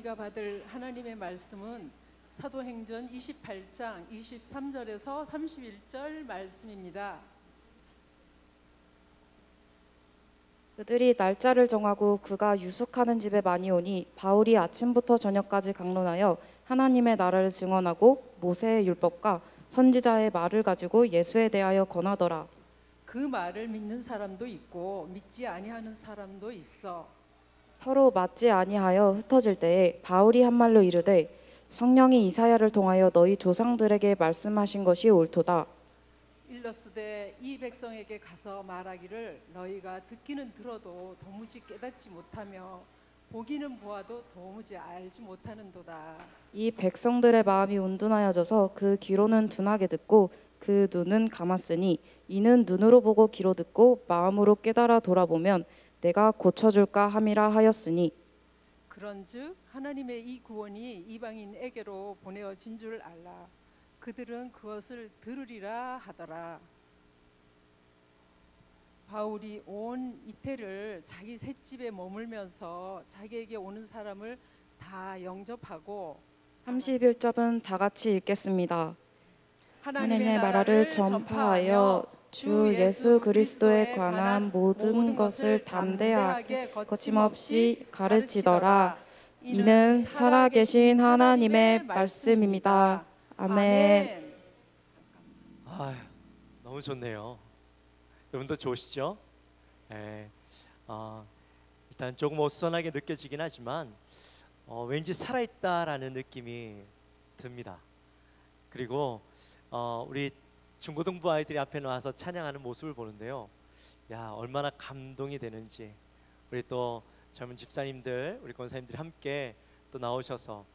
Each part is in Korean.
우리가 받을 하나님의 말씀은 사도행전 28장 23절에서 31절 말씀입니다. 그들이 날짜를 정하고 그가 유숙하는 집에 많이 오니 바울이 아침부터 저녁까지 강론하여 하나님의 나라를 증언하고 모세의 율법과 선지자의 말을 가지고 예수에 대하여 권하더라. 그 말을 믿는 사람도 있고 믿지 아니하는 사람도 있어. 서로 맞지 아니하여 흩어질 때에 바울이 한 말로 이르되 성령이 이사야를 통하여 너희 조상들에게 말씀하신 것이 옳도다. 일러스되 이 백성에게 가서 말하기를 너희가 듣기는 들어도 도무지 깨닫지 못하며 보기는 보아도 도무지 알지 못하는도다. 이 백성들의 마음이 운둔하여져서 그 귀로는 둔하게 듣고 그 눈은 감았으니 이는 눈으로 보고 귀로 듣고 마음으로 깨달아 돌아보면 내가 고쳐줄까 함이라 하였으니 그런즉 하나님의 이 구원이 이방인에게로 보내어진 줄 알라. 그들은 그것을 들으리라 하더라. 바울이 온 이태를 자기 셋집에 머물면서 자기에게 오는 사람을 다 영접하고 31절은 다 같이 읽겠습니다. 하나님의 나라를 전파하여 주 예수 그리스도에 관한 모든 것을 담대하게 거침없이 가르치더라. 이는 살아계신 하나님의 말씀입니다. 아멘. 아유, 너무 좋네요. 여러분도 좋으시죠? 네. 일단 조금 어수선하게 느껴지긴 하지만 왠지 살아있다라는 느낌이 듭니다. 그리고 우리 중고등부 아이들이 앞에 나와서 찬양하는 모습을 보는데요, 야, 얼마나 감동이 되는지. 우리 또 젊은 집사님들, 우리 권사님들이 함께 또 나오셔서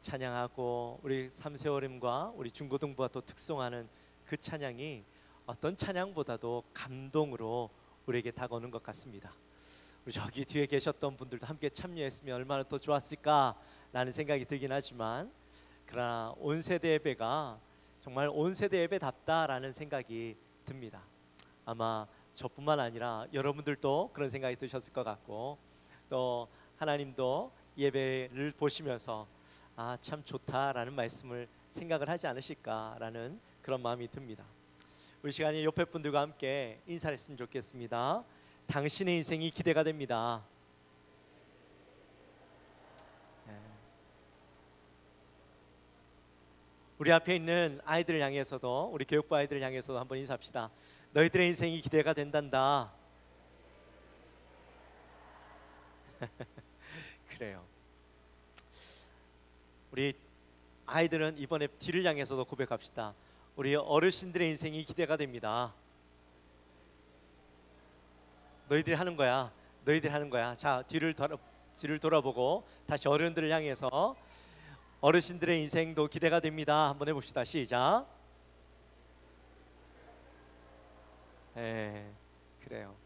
찬양하고 우리 삼세오림과 우리 중고등부가 또 특송하는 그 찬양이 어떤 찬양보다도 감동으로 우리에게 다가오는 것 같습니다. 우리 저기 뒤에 계셨던 분들도 함께 참여했으면 얼마나 더 좋았을까라는 생각이 들긴 하지만, 그러나 온 세대 예배가 정말 온 세대 예배답다라는 생각이 듭니다. 아마 저뿐만 아니라 여러분들도 그런 생각이 드셨을 것 같고, 또 하나님도 예배를 보시면서 참 좋다라는 말씀을 생각을 하지 않으실까라는 그런 마음이 듭니다. 우리 시간에 옆에 분들과 함께 인사를 했으면 좋겠습니다. 당신의 인생이 기대가 됩니다. 우리 앞에 있는 아이들을 향해서도, 우리 교육부 아이들을 향해서도 한번 인사합시다. 너희들의 인생이 기대가 된단다. 그래요. 우리 아이들은 이번에 뒤를 향해서도 고백합시다. 우리 어르신들의 인생이 기대가 됩니다. 너희들이 하는 거야. 너희들이 하는 거야. 자, 뒤를 돌아보고 다시 어른들을 향해서 어르신들의 인생도 기대가 됩니다. 한번 해봅시다. 시작. 그래요.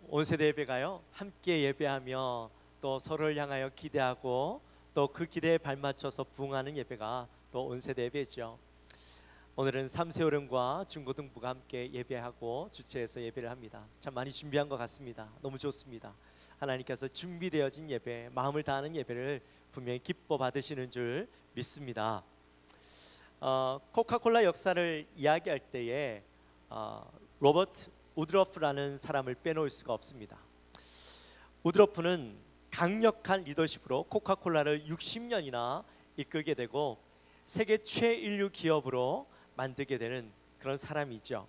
온 세대 예배가요, 함께 예배하며 또 서로를 향하여 기대하고 또 그 기대에 발맞춰서 부응하는 예배가 또 온 세대 예배죠. 오늘은 삼세오령과 중고등부가 함께 예배하고 주최해서 예배를 합니다. 참 많이 준비한 것 같습니다. 너무 좋습니다. 하나님께서 준비되어진 예배, 마음을 다하는 예배를 분명히 기뻐 받으시는 줄 믿습니다. 코카콜라 역사를 이야기할 때에 로버트 우드러프라는 사람을 빼놓을 수가 없습니다. 우드러프는 강력한 리더십으로 코카콜라를 60년이나 이끌게 되고 세계 최인류 기업으로 만들게 되는 그런 사람이죠.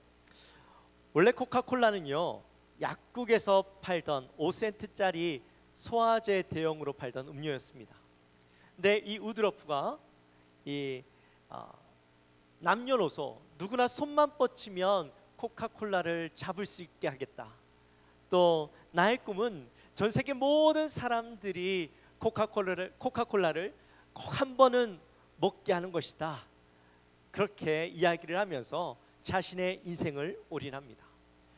원래 코카콜라는요, 약국에서 팔던 5센트짜리 소화제 대용으로 팔던 음료였습니다. 근데 이 우드러프가 남녀노소 누구나 손만 뻗치면 코카콜라를 잡을 수 있게 하겠다. 또 나의 꿈은 전 세계 모든 사람들이 코카콜라를 꼭 한 번은 먹게 하는 것이다. 그렇게 이야기를 하면서 자신의 인생을 올인합니다.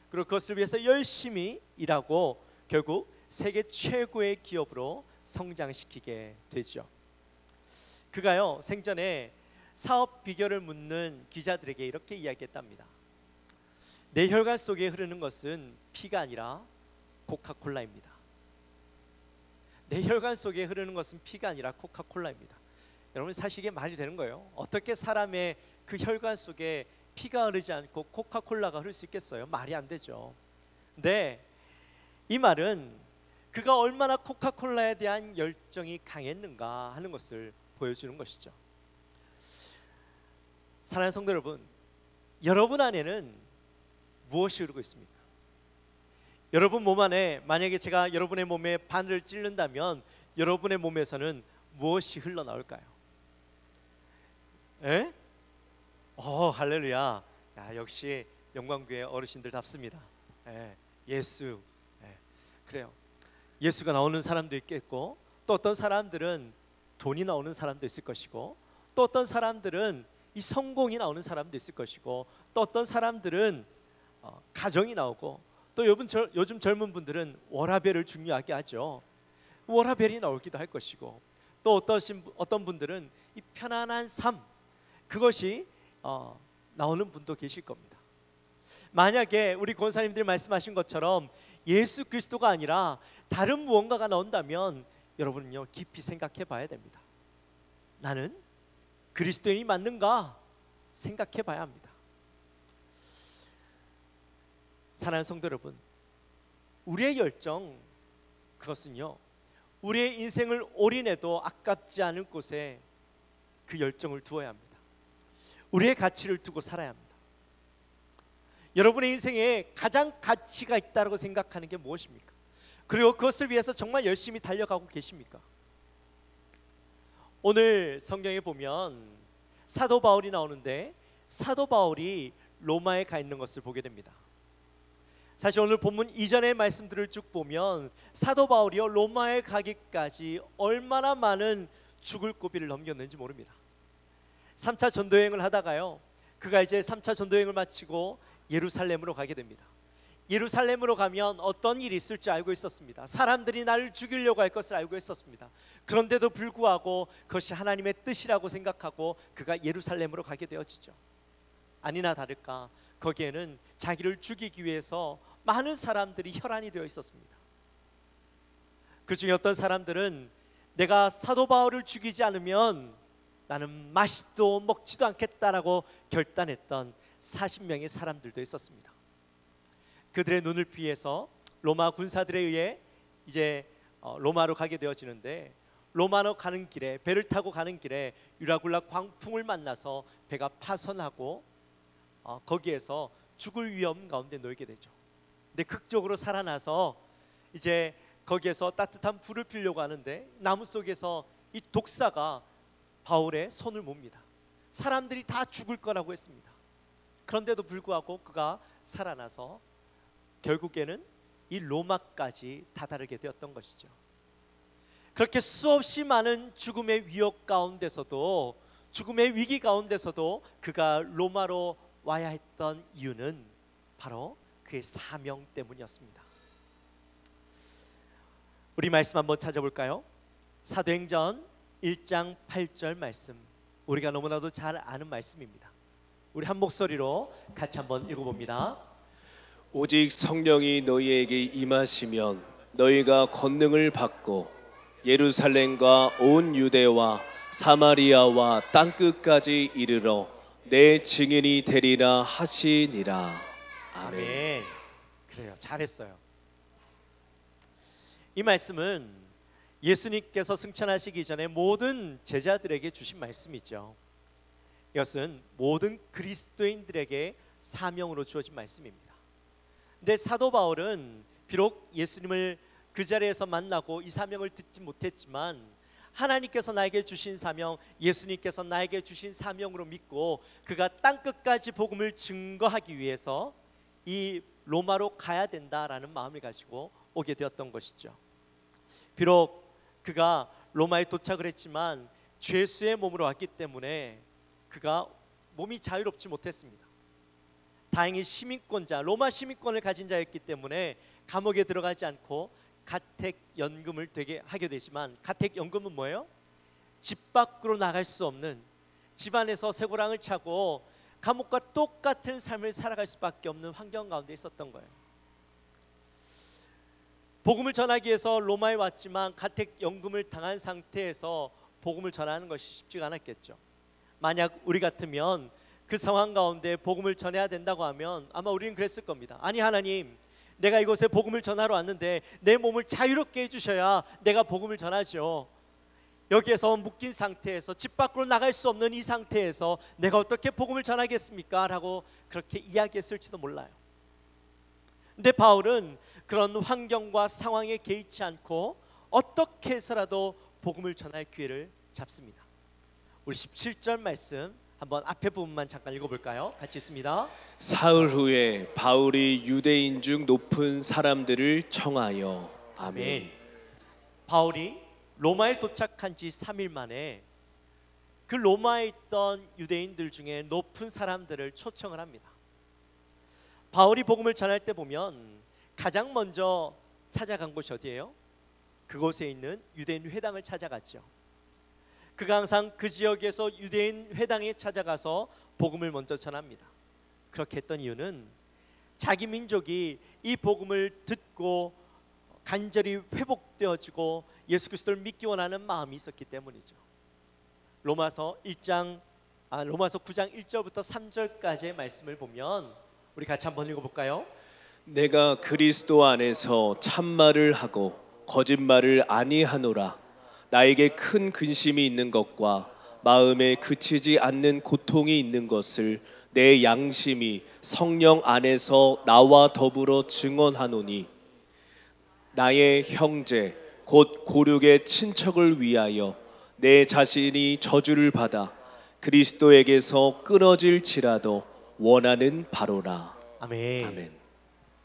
그리고 그것을 위해서 열심히 일하고 결국 세계 최고의 기업으로 성장시키게 되죠. 그가요, 생전에 사업 비결을 묻는 기자들에게 이렇게 이야기했답니다. 내 혈관 속에 흐르는 것은 피가 아니라 코카콜라입니다. 내 혈관 속에 흐르는 것은 피가 아니라 코카콜라입니다. 여러분, 사실 이게 말이 되는 거예요? 어떻게 사람의 그 혈관 속에 피가 흐르지 않고 코카콜라가 흐를 수 있겠어요? 말이 안 되죠. 근데 이 말은 그가 얼마나 코카콜라에 대한 열정이 강했는가 하는 것을 보여주는 것이죠. 사랑하는 성도 여러분, 여러분 안에는 무엇이 흐르고 있습니까? 여러분 몸 안에 만약에 제가 여러분의 몸에 바늘을 찌른다면 여러분의 몸에서는 무엇이 흘러나올까요? 에? 할렐루야. 야, 역시 영광교회 어르신들답습니다. 예수. 그래요. 예수가 나오는 사람도 있겠고, 또 어떤 사람들은 돈이 나오는 사람도 있을 것이고, 또 어떤 사람들은 이 성공이 나오는 사람도 있을 것이고, 또 어떤 사람들은 가정이 나오고, 또 요즘 젊은 분들은 워라벨을 중요하게 하죠. 워라벨이 나오기도 할 것이고, 또 어떤 분들은 이 편안한 삶, 그것이 나오는 분도 계실 겁니다. 만약에 우리 권사님들이 말씀하신 것처럼 예수 그리스도가 아니라 다른 무언가가 나온다면 여러분은요, 깊이 생각해 봐야 됩니다. 나는 그리스도인이 맞는가 생각해 봐야 합니다. 사랑하는 성도 여러분, 우리의 열정, 그것은요, 우리의 인생을 올인해도 아깝지 않을 곳에 그 열정을 두어야 합니다. 우리의 가치를 두고 살아야 합니다. 여러분의 인생에 가장 가치가 있다고 생각하는 게 무엇입니까? 그리고 그것을 위해서 정말 열심히 달려가고 계십니까? 오늘 성경에 보면 사도 바울이 나오는데, 사도 바울이 로마에 가 있는 것을 보게 됩니다. 사실 오늘 본문 이전의 말씀들을 쭉 보면 사도 바울이요, 로마에 가기까지 얼마나 많은 죽을 고비를 넘겼는지 모릅니다. 3차 전도여행을 하다가요, 그가 이제 3차 전도여행을 마치고 예루살렘으로 가게 됩니다. 예루살렘으로 가면 어떤 일이 있을 줄 알고 있었습니다. 사람들이 나를 죽이려고 할 것을 알고 있었습니다. 그런데도 불구하고 그것이 하나님의 뜻이라고 생각하고 그가 예루살렘으로 가게 되어지죠. 아니나 다를까 거기에는 자기를 죽이기 위해서 많은 사람들이 혈안이 되어 있었습니다. 그 중에 어떤 사람들은 내가 사도 바울을 죽이지 않으면 나는 마시도 먹지도 않겠다라고 결단했던 40명의 사람들도 있었습니다. 그들의 눈을 피해서 로마 군사들에 의해 이제 로마로 가게 되어지는데, 로마로 가는 길에, 배를 타고 가는 길에 유라굴라 광풍을 만나서 배가 파선하고 거기에서 죽을 위험 가운데 놓이게 되죠. 근데 극적으로 살아나서 이제 거기에서 따뜻한 불을 피우려고 하는데 나무 속에서 이 독사가 바울의 손을 몹니다. 사람들이 다 죽을 거라고 했습니다. 그런데도 불구하고 그가 살아나서 결국에는 이 로마까지 다다르게 되었던 것이죠. 그렇게 수없이 많은 죽음의 위협 가운데서도, 죽음의 위기 가운데서도 그가 로마로 와야 했던 이유는 바로 그의 사명 때문이었습니다. 우리 말씀 한번 찾아볼까요? 사도행전 1장 8절 말씀, 우리가 너무나도 잘 아는 말씀입니다. 우리 한 목소리로 같이 한번 읽어봅니다. 오직 성령이 너희에게 임하시면 너희가 권능을 받고 예루살렘과 온 유대와 사마리아와 땅끝까지 이르러 내 증인이 되리라 하시니라. 아멘. 아멘. 그래요, 잘했어요. 이 말씀은 예수님께서 승천하시기 전에 모든 제자들에게 주신 말씀이죠. 이것은 모든 그리스도인들에게 사명으로 주어진 말씀입니다. 근데 사도 바울은 비록 예수님을 그 자리에서 만나고 이 사명을 듣지 못했지만 하나님께서 나에게 주신 사명, 예수님께서 나에게 주신 사명으로 믿고 그가 땅끝까지 복음을 증거하기 위해서 이 로마로 가야 된다라는 마음을 가지고 오게 되었던 것이죠. 비록 그가 로마에 도착을 했지만 죄수의 몸으로 왔기 때문에 그가 몸이 자유롭지 못했습니다. 다행히 시민권자, 로마 시민권을 가진 자였기 때문에 감옥에 들어가지 않고 가택연금을 되게 하게 되지만, 가택연금은 뭐예요? 집 밖으로 나갈 수 없는, 집안에서 쇠고랑을 차고 감옥과 똑같은 삶을 살아갈 수밖에 없는 환경 가운데 있었던 거예요. 복음을 전하기 위해서 로마에 왔지만 가택 연금을 당한 상태에서 복음을 전하는 것이 쉽지가 않았겠죠. 만약 우리 같으면 그 상황 가운데 복음을 전해야 된다고 하면 아마 우리는 그랬을 겁니다. 아니 하나님, 내가 이곳에 복음을 전하러 왔는데 내 몸을 자유롭게 해주셔야 내가 복음을 전하죠. 여기에서 묶인 상태에서 집 밖으로 나갈 수 없는 이 상태에서 내가 어떻게 복음을 전하겠습니까? 라고 그렇게 이야기했을지도 몰라요. 근데 바울은 그런 환경과 상황에 개의치 않고 어떻게 해서라도 복음을 전할 기회를 잡습니다. 우리 17절 말씀 한번 앞에 부분만 잠깐 읽어볼까요? 같이 있습니다. 사흘 후에 바울이 유대인 중 높은 사람들을 청하여. 아멘. 바울이 로마에 도착한 지 3일 만에 그 로마에 있던 유대인들 중에 높은 사람들을 초청을 합니다. 바울이 복음을 전할 때 보면 가장 먼저 찾아간 곳이 어디예요? 그곳에 있는 유대인 회당을 찾아갔죠. 그가 항상 그 지역에서 유대인 회당에 찾아가서 복음을 먼저 전합니다. 그렇게 했던 이유는 자기 민족이 이 복음을 듣고 간절히 회복되어지고 예수 그리스도를 믿기 원하는 마음이 있었기 때문이죠. 로마서 9장 1절부터 3절까지의 말씀을 보면 우리 같이 한번 읽어볼까요? 내가 그리스도 안에서 참말을 하고 거짓말을 아니하노라. 나에게 큰 근심이 있는 것과 마음에 그치지 않는 고통이 있는 것을 내 양심이 성령 안에서 나와 더불어 증언하노니, 나의 형제 곧 고륙의 친척을 위하여 내 자신이 저주를 받아 그리스도에게서 끊어질지라도 원하는 바로라. 아멘. 아멘.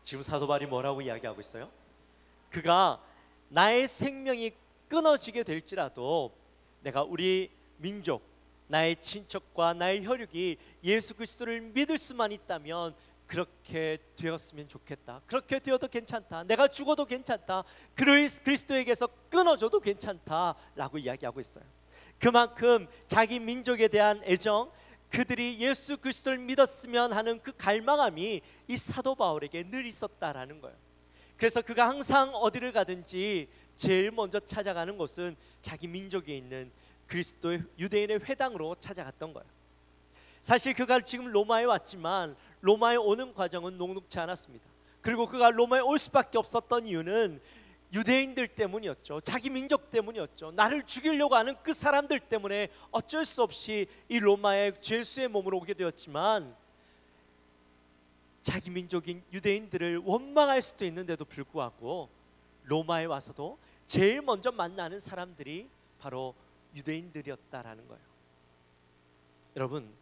지금 사도 바울이 뭐라고 이야기하고 있어요? 그가 나의 생명이 끊어지게 될지라도 내가 우리 민족, 나의 친척과 나의 혈육이 예수 그리스도를 믿을 수만 있다면 그렇게 되었으면 좋겠다. 그렇게 되어도 괜찮다. 내가 죽어도 괜찮다. 그리스도에게서 끊어져도 괜찮다 라고 이야기하고 있어요. 그만큼 자기 민족에 대한 애정, 그들이 예수 그리스도를 믿었으면 하는 그 갈망함이 이 사도 바울에게 늘 있었다라는 거예요. 그래서 그가 항상 어디를 가든지 제일 먼저 찾아가는 곳은 자기 민족에 있는 그리스도의 유대인의 회당으로 찾아갔던 거예요. 사실 그가 지금 로마에 왔지만 로마에 오는 과정은 녹록지 않았습니다. 그리고 그가 로마에 올 수밖에 없었던 이유는 유대인들 때문이었죠. 자기 민족 때문이었죠. 나를 죽이려고 하는 그 사람들 때문에 어쩔 수 없이 이 로마의 죄수의 몸으로 오게 되었지만, 자기 민족인 유대인들을 원망할 수도 있는데도 불구하고 로마에 와서도 제일 먼저 만나는 사람들이 바로 유대인들이었다라는 거예요. 여러분,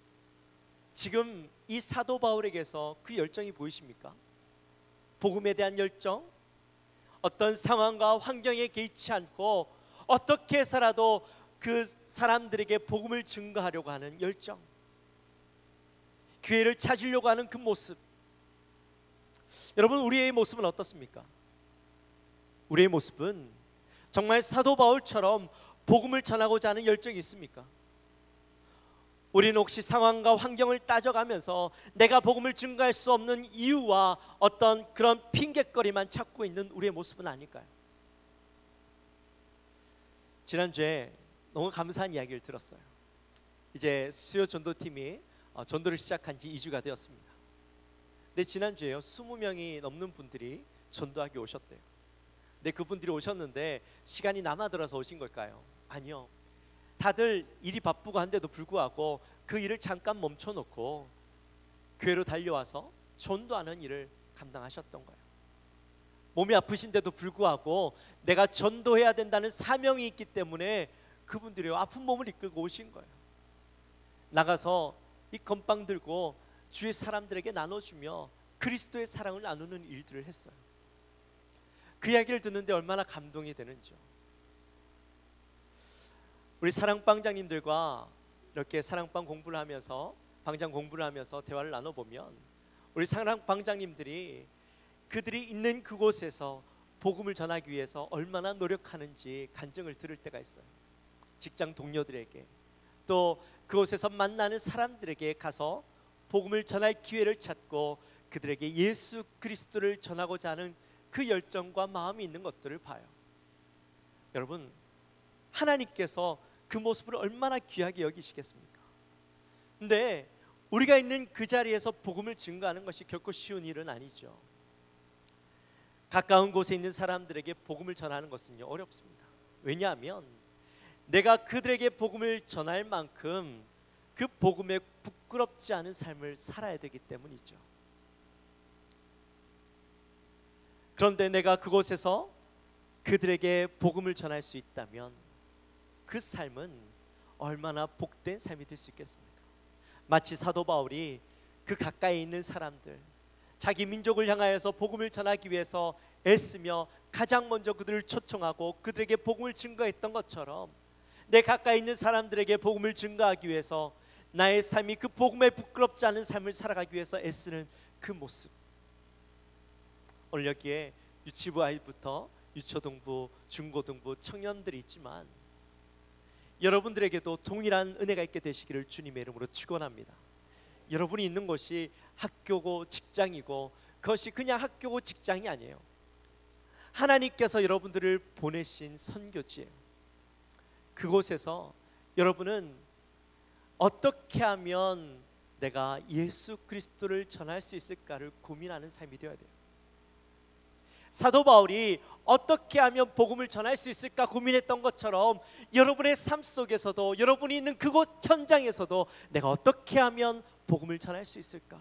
지금 이 사도 바울에게서 그 열정이 보이십니까? 복음에 대한 열정, 어떤 상황과 환경에 개의치 않고 어떻게 해서라도 그 사람들에게 복음을 증거하려고 하는 열정, 기회를 찾으려고 하는 그 모습. 여러분, 우리의 모습은 어떻습니까? 우리의 모습은 정말 사도 바울처럼 복음을 전하고자 하는 열정이 있습니까? 우리는 혹시 상황과 환경을 따져가면서 내가 복음을 증거할 수 없는 이유와 어떤 그런 핑곗거리만 찾고 있는 우리의 모습은 아닐까요? 지난주에 너무 감사한 이야기를 들었어요. 이제 수요 전도팀이 전도를 시작한 지 2주가 되었습니다. 근데 지난주에요, 20명이 넘는 분들이 전도하기 오셨대요. 근데 그분들이 오셨는데 시간이 남아들어서 오신 걸까요? 아니요. 다들 일이 바쁘고 한데도 불구하고 그 일을 잠깐 멈춰놓고 교회로 달려와서 전도하는 일을 감당하셨던 거예요. 몸이 아프신데도 불구하고 내가 전도해야 된다는 사명이 있기 때문에 그분들이 아픈 몸을 이끌고 오신 거예요. 나가서 이 건빵 들고 주위 사람들에게 나눠주며 그리스도의 사랑을 나누는 일들을 했어요. 그 이야기를 듣는데 얼마나 감동이 되는지요. 우리 사랑방장님들과 이렇게 사랑방 공부를 하면서, 방장 공부를 하면서 대화를 나눠보면 우리 사랑방장님들이 그들이 있는 그곳에서 복음을 전하기 위해서 얼마나 노력하는지 간증을 들을 때가 있어요. 직장 동료들에게, 또 그곳에서 만나는 사람들에게 가서 복음을 전할 기회를 찾고 그들에게 예수 그리스도를 전하고자 하는 그 열정과 마음이 있는 것들을 봐요. 여러분, 하나님께서 그 모습을 얼마나 귀하게 여기시겠습니까? 근데 우리가 있는 그 자리에서 복음을 증거하는 것이 결코 쉬운 일은 아니죠. 가까운 곳에 있는 사람들에게 복음을 전하는 것은요, 어렵습니다. 왜냐하면 내가 그들에게 복음을 전할 만큼 그 복음에 부끄럽지 않은 삶을 살아야 되기 때문이죠. 그런데 내가 그곳에서 그들에게 복음을 전할 수 있다면 그 삶은 얼마나 복된 삶이 될 수 있겠습니까? 마치 사도 바울이 그 가까이 있는 사람들, 자기 민족을 향하여서 복음을 전하기 위해서 애쓰며 가장 먼저 그들을 초청하고 그들에게 복음을 증거했던 것처럼 내 가까이 있는 사람들에게 복음을 증거하기 위해서 나의 삶이 그 복음에 부끄럽지 않은 삶을 살아가기 위해서 애쓰는 그 모습. 오늘 여기에 유치부 아이부터 유초등부, 중고등부 청년들이 있지만 여러분들에게도 동일한 은혜가 있게 되시기를 주님의 이름으로 축원합니다. 여러분이 있는 곳이 학교고 직장이고 그것이 그냥 학교고 직장이 아니에요. 하나님께서 여러분들을 보내신 선교지예요. 그곳에서 여러분은 어떻게 하면 내가 예수 그리스도를 전할 수 있을까를 고민하는 삶이 되어야 돼요. 사도 바울이 어떻게 하면 복음을 전할 수 있을까 고민했던 것처럼 여러분의 삶 속에서도, 여러분이 있는 그곳 현장에서도 내가 어떻게 하면 복음을 전할 수 있을까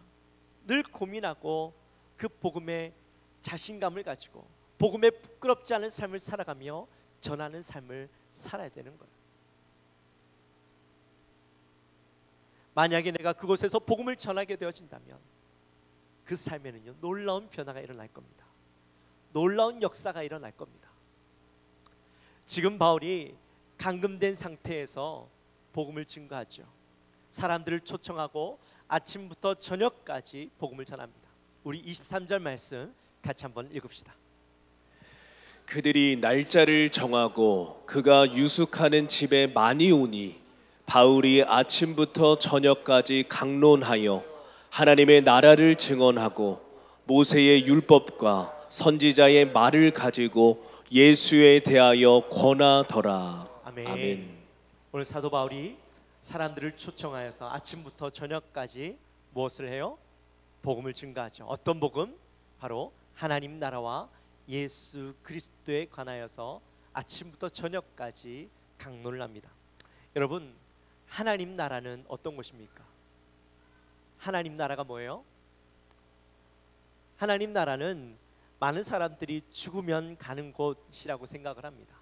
늘 고민하고 그 복음에 자신감을 가지고 복음에 부끄럽지 않은 삶을 살아가며 전하는 삶을 살아야 되는 거예요. 만약에 내가 그곳에서 복음을 전하게 되어진다면 그 삶에는요, 놀라운 변화가 일어날 겁니다. 놀라운 역사가 일어날 겁니다. 지금 바울이 감금된 상태에서 복음을 증거하죠. 사람들을 초청하고 아침부터 저녁까지 복음을 전합니다. 우리 23절 말씀 같이 한번 읽읍시다. 그들이 날짜를 정하고 그가 유숙하는 집에 많이 오니 바울이 아침부터 저녁까지 강론하여 하나님의 나라를 증언하고 모세의 율법과 선지자의 말을 가지고 예수에 대하여 권하더라. 아멘. 아멘. 오늘 사도 바울이 사람들을 초청하여서 아침부터 저녁까지 무엇을 해요? 복음을 증거하죠. 어떤 복음? 바로 하나님 나라와 예수 그리스도에 관하여서 아침부터 저녁까지 강론을 합니다. 여러분, 하나님 나라는 어떤 것입니까? 하나님 나라가 뭐예요? 하나님 나라는 많은 사람들이 죽으면 가는 곳이라고 생각을 합니다.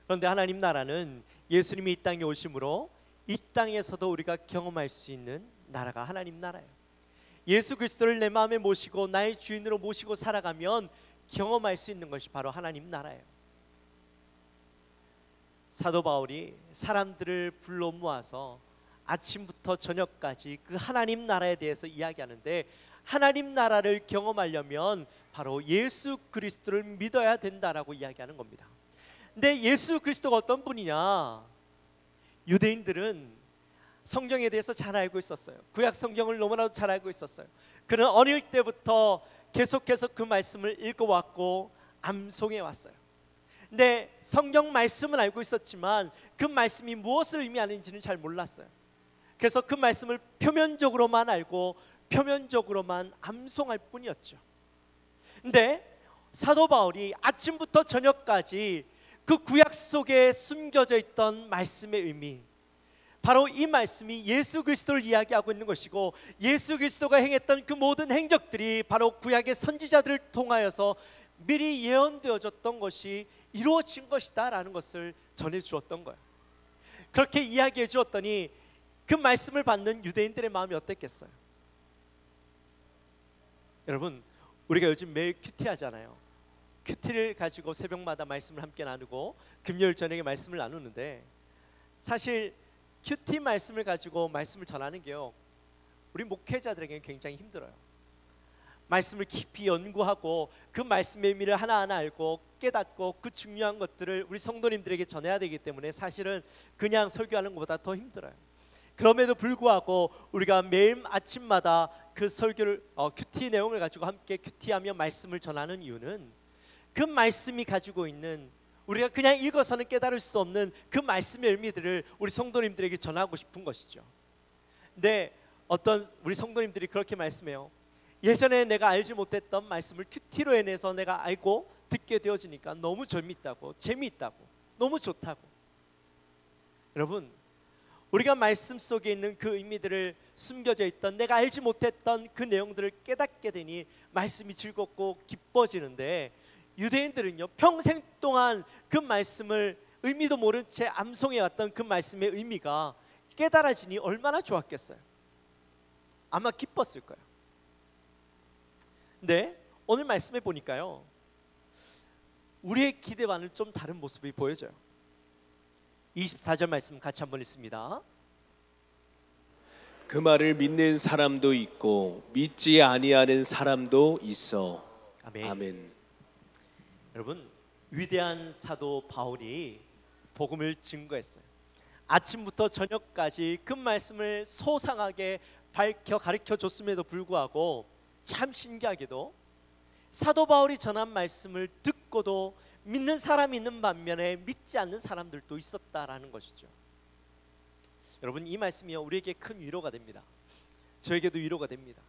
그런데 하나님 나라는 예수님이 이 땅에 오심으로 이 땅에서도 우리가 경험할 수 있는 나라가 하나님 나라예요. 예수 그리스도를 내 마음에 모시고 나의 주인으로 모시고 살아가면 경험할 수 있는 것이 바로 하나님 나라예요. 사도 바울이 사람들을 불러 모아서 아침부터 저녁까지 그 하나님 나라에 대해서 이야기하는데, 하나님 나라를 경험하려면 바로 예수 그리스도를 믿어야 된다라고 이야기하는 겁니다. 근데 예수 그리스도가 어떤 분이냐? 유대인들은 성경에 대해서 잘 알고 있었어요. 구약 성경을 너무나도 잘 알고 있었어요. 그는 어릴 때부터 계속해서 그 말씀을 읽어왔고 암송해 왔어요. 근데 성경 말씀은 알고 있었지만 그 말씀이 무엇을 의미하는지는 잘 몰랐어요. 그래서 그 말씀을 표면적으로만 알고 표면적으로만 암송할 뿐이었죠. 근데 사도 바울이 아침부터 저녁까지 그 구약 속에 숨겨져 있던 말씀의 의미, 바로 이 말씀이 예수 그리스도를 이야기하고 있는 것이고, 예수 그리스도가 행했던 그 모든 행적들이 바로 구약의 선지자들을 통하여서 미리 예언되어졌던 것이 이루어진 것이다 라는 것을 전해주었던 거예요. 그렇게 이야기해 주었더니 그 말씀을 받는 유대인들의 마음이 어땠겠어요? 여러분, 우리가 요즘 매일 큐티 하잖아요. 큐티를 가지고 새벽마다 말씀을 함께 나누고 금요일 저녁에 말씀을 나누는데, 사실 큐티 말씀을 가지고 말씀을 전하는 게요, 우리 목회자들에게는 굉장히 힘들어요. 말씀을 깊이 연구하고 그 말씀의 의미를 하나하나 알고 깨닫고 그 중요한 것들을 우리 성도님들에게 전해야 되기 때문에 사실은 그냥 설교하는 것보다 더 힘들어요. 그럼에도 불구하고 우리가 매일 아침마다 그 설교를 큐티 내용을 가지고 함께 큐티하며 말씀을 전하는 이유는 그 말씀이 가지고 있는 우리가 그냥 읽어서는 깨달을 수 없는 그 말씀의 의미들을 우리 성도님들에게 전하고 싶은 것이죠. 근데 어떤 우리 성도님들이 그렇게 말씀해요. 예전에 내가 알지 못했던 말씀을 큐티로 인해서 내가 알고 듣게 되어지니까 너무 재밌다고, 재미있다고, 너무 좋다고. 여러분, 우리가 말씀 속에 있는 그 의미들을 숨겨져 있던 내가 알지 못했던 그 내용들을 깨닫게 되니 말씀이 즐겁고 기뻐지는데, 유대인들은요 평생 동안 그 말씀을 의미도 모른 채 암송해왔던 그 말씀의 의미가 깨달아지니 얼마나 좋았겠어요. 아마 기뻤을 거예요. 근데 오늘 말씀해 보니까요 우리의 기대와는 좀 다른 모습이 보여져요. 24절 말씀 같이 한번 읽습니다. 그 말을 믿는 사람도 있고 믿지 아니하는 사람도 있어. 아멘. 아멘. 여러분, 위대한 사도 바울이 복음을 증거했어요. 아침부터 저녁까지 그 말씀을 소상하게 밝혀 가르쳐 줬음에도 불구하고 참 신기하게도 사도 바울이 전한 말씀을 듣고도 믿는 사람이 있는 반면에 믿지 않는 사람들도 있었다라는 것이죠. 여러분, 이 말씀이요 우리에게 큰 위로가 됩니다. 저에게도 위로가 됩니다.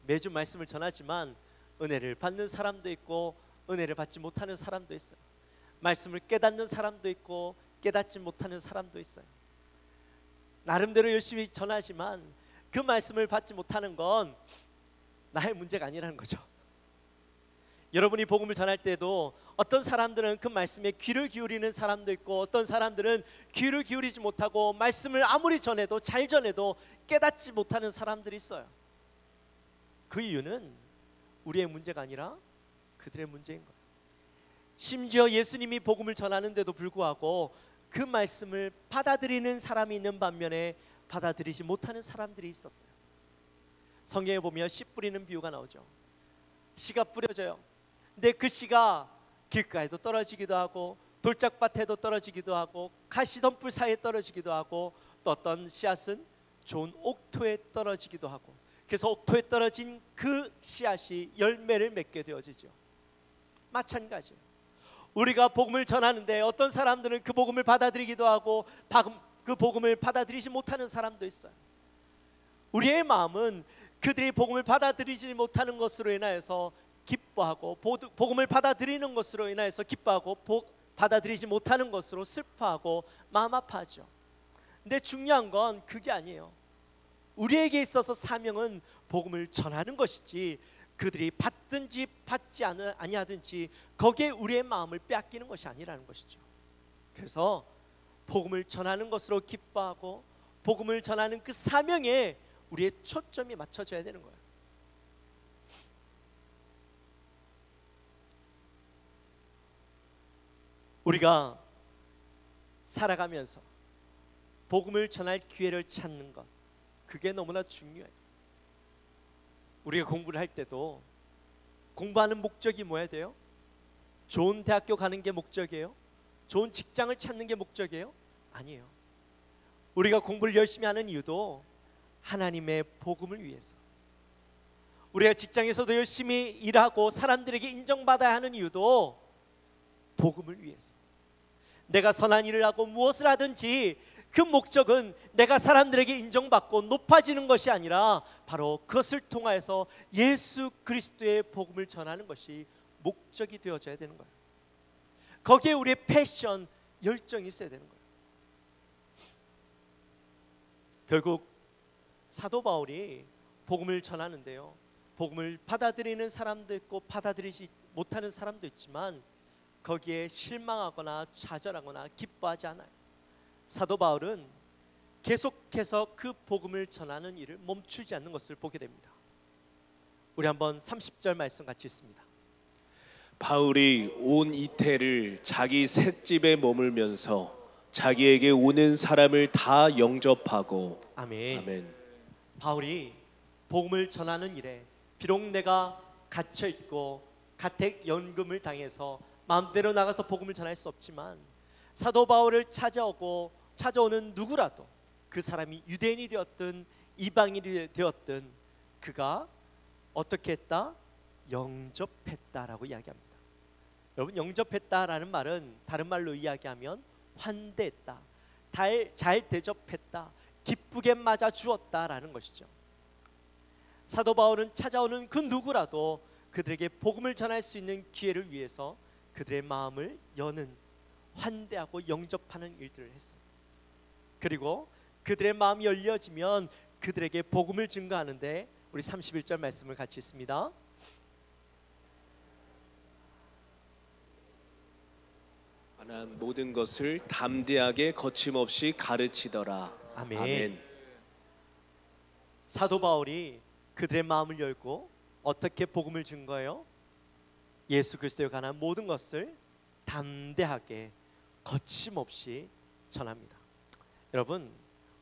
매주 말씀을 전하지만 은혜를 받는 사람도 있고 은혜를 받지 못하는 사람도 있어요. 말씀을 깨닫는 사람도 있고 깨닫지 못하는 사람도 있어요. 나름대로 열심히 전하지만 그 말씀을 받지 못하는 건 나의 문제가 아니라는 거죠. 여러분이 복음을 전할 때도 어떤 사람들은 그 말씀에 귀를 기울이는 사람도 있고 어떤 사람들은 귀를 기울이지 못하고 말씀을 아무리 전해도 잘 전해도 깨닫지 못하는 사람들이 있어요. 그 이유는 우리의 문제가 아니라 그들의 문제인 거예요. 심지어 예수님이 복음을 전하는데도 불구하고 그 말씀을 받아들이는 사람이 있는 반면에 받아들이지 못하는 사람들이 있었어요. 성경에 보면 씨 뿌리는 비유가 나오죠. 씨가 뿌려져요. 근데 그 씨가 길가에도 떨어지기도 하고 돌짝밭에도 떨어지기도 하고 가시덤불 사이에 떨어지기도 하고 또 어떤 씨앗은 좋은 옥토에 떨어지기도 하고, 그래서 옥토에 떨어진 그 씨앗이 열매를 맺게 되어지죠. 마찬가지예요. 우리가 복음을 전하는데 어떤 사람들은 그 복음을 받아들이기도 하고 그 복음을 받아들이지 못하는 사람도 있어요. 우리의 마음은 그들이 복음을 받아들이지 못하는 것으로 인하여서 기뻐하고 복음을 받아들이는 것으로 인하여서 기뻐하고 받아들이지 못하는 것으로 슬퍼하고 마음 아파하죠. 근데 중요한 건 그게 아니에요. 우리에게 있어서 사명은 복음을 전하는 것이지 그들이 받든지 받지 아니하든지 거기에 우리의 마음을 빼앗기는 것이 아니라는 것이죠. 그래서 복음을 전하는 것으로 기뻐하고 복음을 전하는 그 사명에 우리의 초점이 맞춰져야 되는 거예요. 우리가 살아가면서 복음을 전할 기회를 찾는 것, 그게 너무나 중요해요. 우리가 공부를 할 때도 공부하는 목적이 뭐야 돼요? 좋은 대학교 가는 게 목적이에요? 좋은 직장을 찾는 게 목적이에요? 아니에요. 우리가 공부를 열심히 하는 이유도 하나님의 복음을 위해서, 우리가 직장에서도 열심히 일하고 사람들에게 인정받아야 하는 이유도 복음을 위해서, 내가 선한 일을 하고 무엇을 하든지 그 목적은 내가 사람들에게 인정받고 높아지는 것이 아니라 바로 그것을 통하여서 예수 그리스도의 복음을 전하는 것이 목적이 되어져야 되는 거예요. 거기에 우리의 패션, 열정이 있어야 되는 거예요. 결국 사도 바울이 복음을 전하는데요, 복음을 받아들이는 사람도 있고 받아들이지 못하는 사람도 있지만 거기에 실망하거나 좌절하거나 기뻐하지 않아요. 사도 바울은 계속해서 그 복음을 전하는 일을 멈추지 않는 것을 보게 됩니다. 우리 한번 30절 말씀 같이 읽습니다. 바울이 온 이태를 자기 셋집에 머물면서 자기에게 오는 사람을 다 영접하고. 아멘. 아멘. 바울이 복음을 전하는 일에 비록 내가 갇혀 있고 가택 연금을 당해서 마음대로 나가서 복음을 전할 수 없지만 사도 바울을 찾아오는 누구라도, 그 사람이 유대인이 되었든 이방인이 되었든 그가 어떻게 했다? 영접했다라고 이야기합니다. 여러분, 영접했다라는 말은 다른 말로 이야기하면 환대했다, 잘 대접했다, 기쁘게 맞아 주었다라는 것이죠. 사도 바울은 찾아오는 그 누구라도 그들에게 복음을 전할 수 있는 기회를 위해서 그들의 마음을 여는, 환대하고 영접하는 일들을 했어요. 그리고 그들의 마음이 열려지면 그들에게 복음을 증거하는데, 우리 31절 말씀을 같이 읽습니다. 관한 모든 것을 담대하게 거침없이 가르치더라. 아멘. 아멘. 사도 바울이 그들의 마음을 열고 어떻게 복음을 증거해요? 예수 그리스도에 관한 모든 것을 담대하게 거침없이 전합니다. 여러분,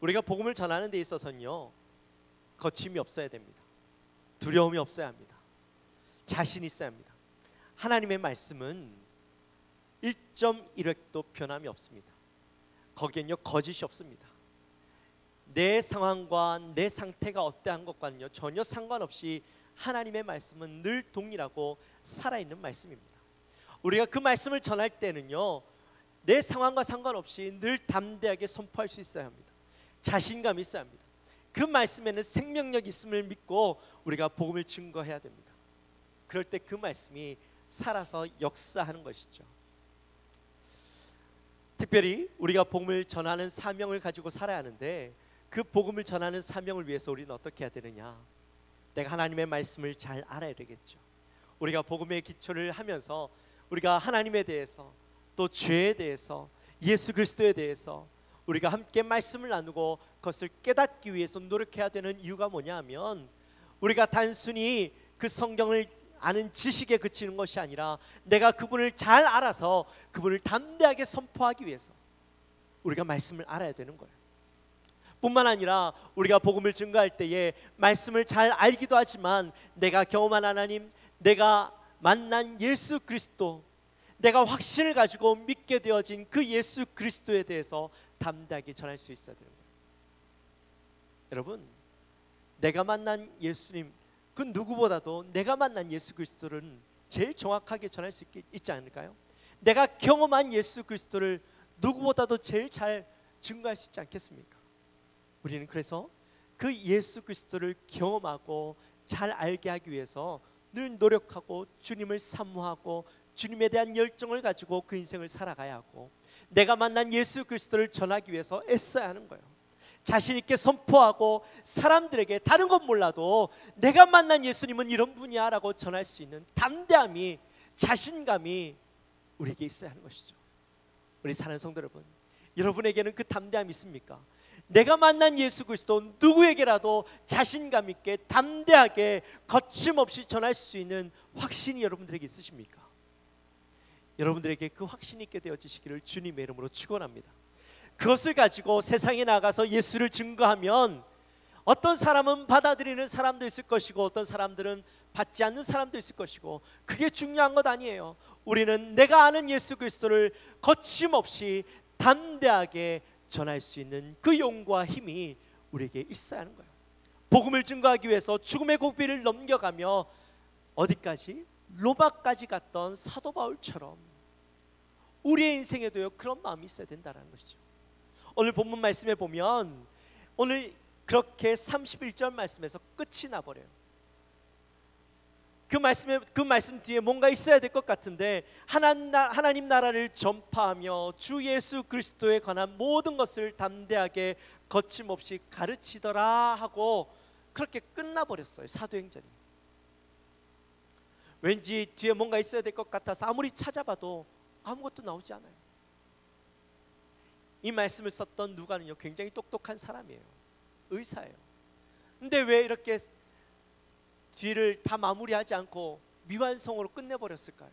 우리가 복음을 전하는 데 있어서는요, 거침이 없어야 됩니다. 두려움이 없어야 합니다. 자신이 있어야 합니다. 하나님의 말씀은 1.1획도 변함이 없습니다. 거기엔요, 거짓이 없습니다. 내 상황과 내 상태가 어떠한 것과는요 전혀 상관없이 하나님의 말씀은 늘 동일하고 살아있는 말씀입니다. 우리가 그 말씀을 전할 때는요, 내 상황과 상관없이 늘 담대하게 선포할 수 있어야 합니다. 자신감이 있어야 합니다. 그 말씀에는 생명력이 있음을 믿고 우리가 복음을 증거해야 됩니다. 그럴 때 그 말씀이 살아서 역사하는 것이죠. 특별히 우리가 복음을 전하는 사명을 가지고 살아야 하는데, 그 복음을 전하는 사명을 위해서 우리는 어떻게 해야 되느냐? 내가 하나님의 말씀을 잘 알아야 되겠죠. 우리가 복음의 기초를 하면서 우리가 하나님에 대해서, 또 죄에 대해서, 예수 그리스도에 대해서 우리가 함께 말씀을 나누고 그것을 깨닫기 위해서 노력해야 되는 이유가 뭐냐 하면, 우리가 단순히 그 성경을 아는 지식에 그치는 것이 아니라 내가 그분을 잘 알아서 그분을 담대하게 선포하기 위해서 우리가 말씀을 알아야 되는 거예요. 뿐만 아니라 우리가 복음을 증거할 때에 말씀을 잘 알기도 하지만 내가 경험한 하나님, 내가 만난 예수 그리스도, 내가 확신을 가지고 믿게 되어진 그 예수 그리스도에 대해서 담대하게 전할 수 있어야 되는 거예요. 여러분, 내가 만난 예수님, 그 누구보다도 내가 만난 예수 그리스도를 제일 정확하게 전할 수 있지 않을까요? 내가 경험한 예수 그리스도를 누구보다도 제일 잘 증거할 수 있지 않겠습니까? 우리는 그래서 그 예수 그리스도를 경험하고 잘 알게 하기 위해서 늘 노력하고 주님을 사모하고 주님에 대한 열정을 가지고 그 인생을 살아가야 하고, 내가 만난 예수 그리스도를 전하기 위해서 애써야 하는 거예요. 자신 있게 선포하고 사람들에게 다른 건 몰라도 내가 만난 예수님은 이런 분이야 라고 전할 수 있는 담대함이, 자신감이 우리에게 있어야 하는 것이죠. 우리 사랑하는 성도 여러분, 여러분에게는 그 담대함이 있습니까? 내가 만난 예수 그리스도 누구에게라도 자신감 있게 담대하게 거침없이 전할 수 있는 확신이 여러분들에게 있으십니까? 여러분들에게 그 확신이 있게 되어지시기를 주님의 이름으로 축원합니다. 그것을 가지고 세상에 나가서 예수를 증거하면 어떤 사람은 받아들이는 사람도 있을 것이고 어떤 사람들은 받지 않는 사람도 있을 것이고, 그게 중요한 것 아니에요. 우리는 내가 아는 예수 그리스도를 거침없이 담대하게 전할 수 있는 그 용과 힘이 우리에게 있어야 하는 거예요. 복음을 증거하기 위해서 죽음의 고비를 넘겨가며 어디까지? 로마까지 갔던 사도 바울처럼 우리의 인생에도요 그런 마음이 있어야 된다는 것이죠. 오늘 본문 말씀에 보면 오늘 그렇게 31절 말씀에서 끝이 나버려요. 그 말씀 뒤에 뭔가 있어야 될 것 같은데, 하나님 나라를 전파하며 주 예수 그리스도에 관한 모든 것을 담대하게 거침없이 가르치더라 하고 그렇게 끝나버렸어요. 사도행전이. 왠지 뒤에 뭔가 있어야 될 것 같아서 아무리 찾아봐도 아무것도 나오지 않아요. 이 말씀을 썼던 누가는요 굉장히 똑똑한 사람이에요. 의사예요. 근데 왜 이렇게 뒤를 다 마무리하지 않고 미완성으로 끝내버렸을까요?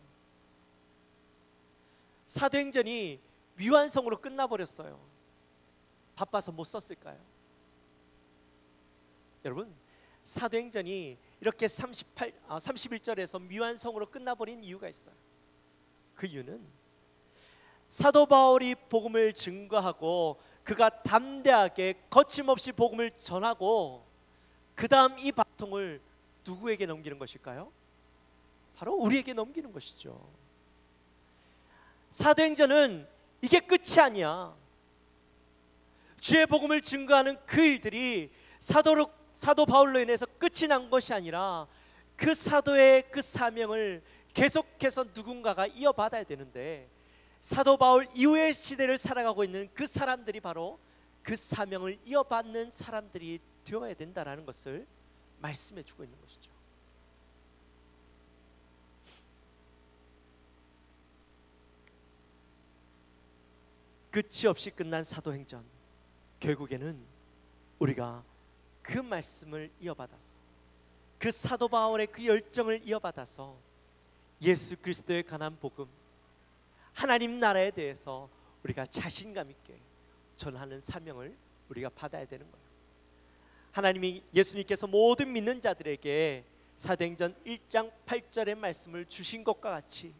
사도행전이 미완성으로 끝나버렸어요. 바빠서 못 썼을까요? 여러분, 사도행전이 이렇게 31절에서 미완성으로 끝나버린 이유가 있어요. 그 이유는 사도 바울이 복음을 증거하고 그가 담대하게 거침없이 복음을 전하고 그 다음 이 바통을 누구에게 넘기는 것일까요? 바로 우리에게 넘기는 것이죠. 사도행전은 이게 끝이 아니야. 주의 복음을 증거하는 그 일들이 사도 바울로 인해서 끝이 난 것이 아니라 그 사도의 그 사명을 계속해서 누군가가 이어받아야 되는데, 사도 바울 이후의 시대를 살아가고 있는 그 사람들이 바로 그 사명을 이어받는 사람들이 되어야 된다라는 것을 말씀해 주고 있는 것이죠. 끝이 없이 끝난 사도행전, 결국에는 우리가 그 말씀을 이어받아서, 그 사도 바울의 그 열정을 이어받아서 예수 그리스도에 관한 복음, 하나님 나라에 대해서 우리가 자신감 있게 전하는 사명을 우리가 받아야 되는 거예요. 하나님이, 예수님께서 모든 믿는 자들에게 사도행전 1장 8절의 말씀을 주신 것과 같이,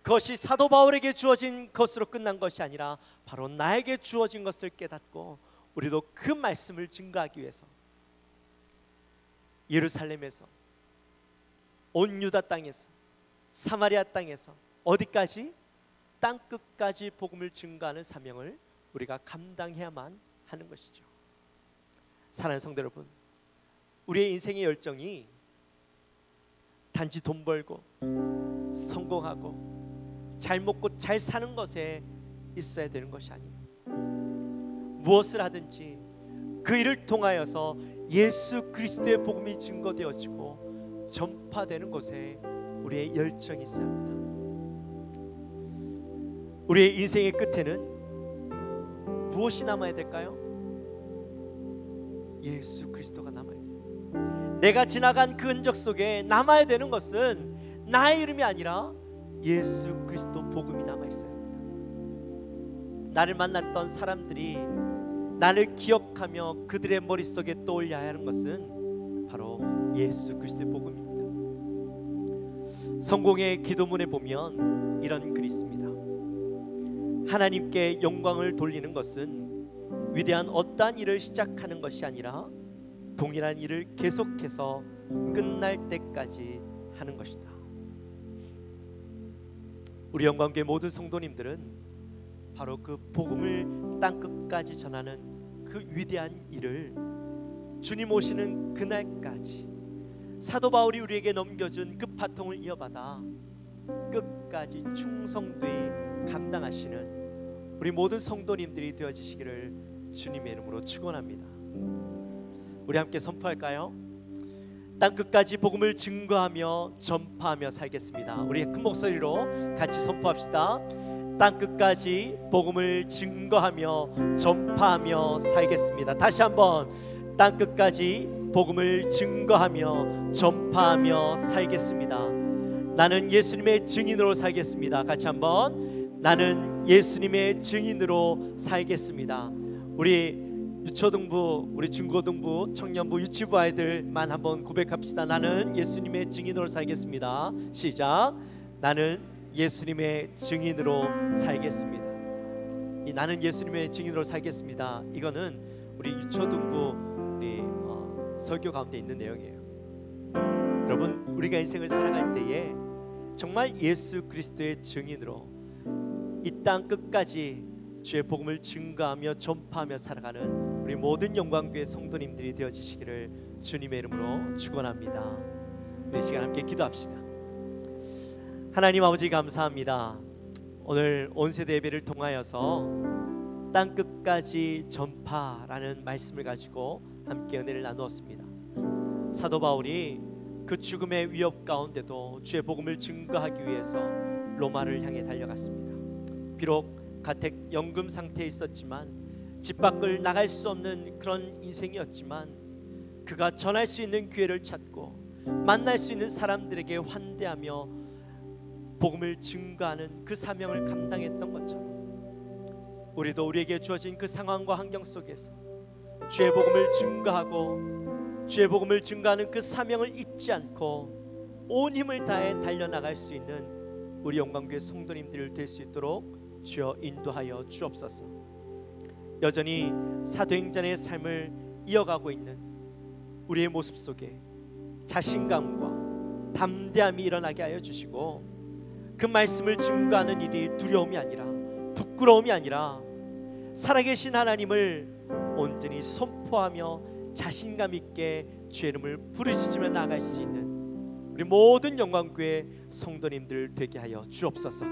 그것이 사도 바울에게 주어진 것으로 끝난 것이 아니라 바로 나에게 주어진 것을 깨닫고 우리도 그 말씀을 증거하기 위해서 예루살렘에서, 온 유다 땅에서, 사마리아 땅에서 어디까지? 땅 끝까지 복음을 증거하는 사명을 우리가 감당해야만 하는 것이죠. 사랑하는 성도 여러분, 우리의 인생의 열정이 단지 돈 벌고 성공하고 잘 먹고 잘 사는 것에 있어야 되는 것이 아니에요. 무엇을 하든지 그 일을 통하여서 예수 그리스도의 복음이 증거되어지고 전파되는 것에 우리의 열정이 있어야 합니다. 우리의 인생의 끝에는 무엇이 남아야 될까요? 예수 그리스도가 남아야 돼요. 내가 지나간 그 흔적 속에 남아야 되는 것은 나의 이름이 아니라 예수 그리스도 복음이 남아 있어야 합니다. 나를 만났던 사람들이 나를 기억하며 그들의 머릿속에 떠올려야 하는 것은 바로 예수 그리스도의 복음입니다. 성공의 기도문에 보면 이런 글이 있습니다. 하나님께 영광을 돌리는 것은 위대한 어떠한 일을 시작하는 것이 아니라 동일한 일을 계속해서 끝날 때까지 하는 것이다. 우리 영광교회 모든 성도님들은 바로 그 복음을 땅끝까지 전하는 그 위대한 일을 주님 오시는 그날까지 사도 바울이 우리에게 넘겨준 그 바통을 이어받아 끝까지 충성되이 감당하시는 우리 모든 성도님들이 되어지시기를 주님의 이름으로 축원합니다. 우리 함께 선포할까요? 땅끝까지 복음을 증거하며 전파하며 살겠습니다. 우리 큰 목소리로 같이 선포합시다. 땅끝까지 복음을 증거하며 전파하며 살겠습니다. 다시 한번, 땅끝까지 복음을 증거하며 전파하며 살겠습니다. 나는 예수님의 증인으로 살겠습니다. 같이 한번, 나는 예수님의 증인으로 살겠습니다. 우리 유초등부, 우리 중고등부, 청년부, 유치부 아이들만 한번 고백합시다. 나는 예수님의 증인으로 살겠습니다. 시작. 나는 예수님의 증인으로 살겠습니다. 이 나는 예수님의 증인으로 살겠습니다, 이거는 우리 유초등부 우리 설교 가운데 있는 내용이에요. 여러분, 우리가 인생을 살아갈 때에 정말 예수 그리스도의 증인으로 이 땅 끝까지 주의 복음을 증거하며 전파하며 살아가는 우리 모든 영광교회 성도님들이 되어지시기를 주님의 이름으로 축원합니다. 우리 시간 함께 기도합시다. 하나님 아버지, 감사합니다. 오늘 온세대 예배를 통하여서 땅 끝까지 전파라는 말씀을 가지고 함께 은혜를 나누었습니다. 사도 바울이 그 죽음의 위협 가운데도 주의 복음을 증거하기 위해서 로마를 향해 달려갔습니다. 비록 가택 연금 상태에 있었지만, 집 밖을 나갈 수 없는 그런 인생이었지만, 그가 전할 수 있는 기회를 찾고 만날 수 있는 사람들에게 환대하며 복음을 증거하는 그 사명을 감당했던 것처럼, 우리도 우리에게 주어진 그 상황과 환경 속에서 주의 복음을 증거하고 주의 복음을 증거하는 그 사명을 잊지 않고 온 힘을 다해 달려나갈 수 있는 우리 영광교회 성도님들 될 수 있도록 주여 인도하여 주옵소서. 여전히 사도행전의 삶을 이어가고 있는 우리의 모습 속에 자신감과 담대함이 일어나게 하여 주시고, 그 말씀을 증거하는 일이 두려움이 아니라 부끄러움이 아니라 살아계신 하나님을 온전히 선포하며 자신감 있게 주의 이름을 부르짖으며 나아갈 수 있는 우리 모든 영광교회 성도님들 되게 하여 주옵소서.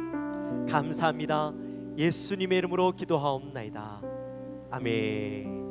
감사합니다. 예수님의 이름으로 기도하옵나이다. 아멘.